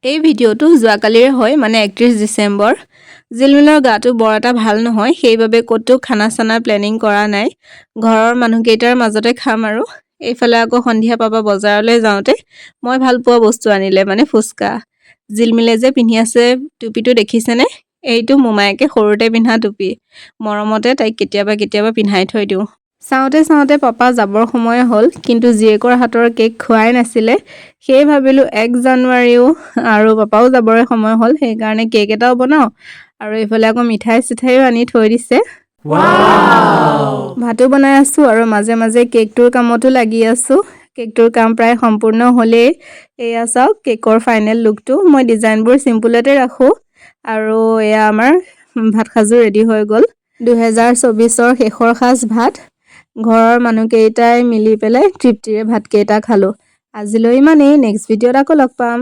এই ভিডিঅ'টো যোৱাকালিৰে হয় মানে 31 ডিচেম্বৰ। জিলমিলৰ গাটো বৰ এটা ভাল নহয়, সেইবাবে ক'তো খানা চানা প্লেনিং কৰা নাই। ঘৰৰ মানুহকেইটাৰ মাজতে খাম আৰু। এইফালে আকৌ সন্ধিয়া পাবা বজাৰলৈ যাওঁতে মই ভাল পোৱা বস্তু আনিলে মানে ফুচকা। জিলমিলে যে পিন্ধি আছে টুপিটো দেখিছেনে? এইটো মোমায়েকে সৰুতে পিন্ধা টুপি। মৰমতে তাইক কেতিয়াবা কেতিয়াবা পিন্ধাই থৈ দিওঁ। চাওঁতে চাওঁতে পাপা যাবৰ সময় হ'ল, কিন্তু জীয়েকৰ হাতৰ কেক খোৱাই নাছিলে। সেয়ে ভাবিলোঁ 1 জানুৱাৰীও আৰু পাপাও যাবৰে সময় হ'ল, সেইকাৰণে কেক এটাও বনাওঁ আৰু এইফালে আকৌ মিঠাই চিঠাইও আনি থৈ দিছে। ভাতো বনাই আছোঁ আৰু মাজে মাজে কেকটোৰ কামতো লাগি আছোঁ। কেকটোৰ কাম প্ৰায় সম্পূৰ্ণ হ'লেই। এয়া চাওক কেকৰ ফাইনেল লুকটো। মই ডিজাইনবোৰ চিম্পুলতে ৰাখোঁ আৰু এয়া আমাৰ ভাত সাজো ৰেডি হৈ গ'ল। 2024ৰ শেষৰ সাজ ভাত। ঘৰৰ মানুহকেইটাই মিলি পেলাই তৃপ্তিৰে ভাতকেইটা খালোঁ। আজিলৈ ইমানেই, নেক্সট ভিডিঅ'ত আকৌ লগ পাম।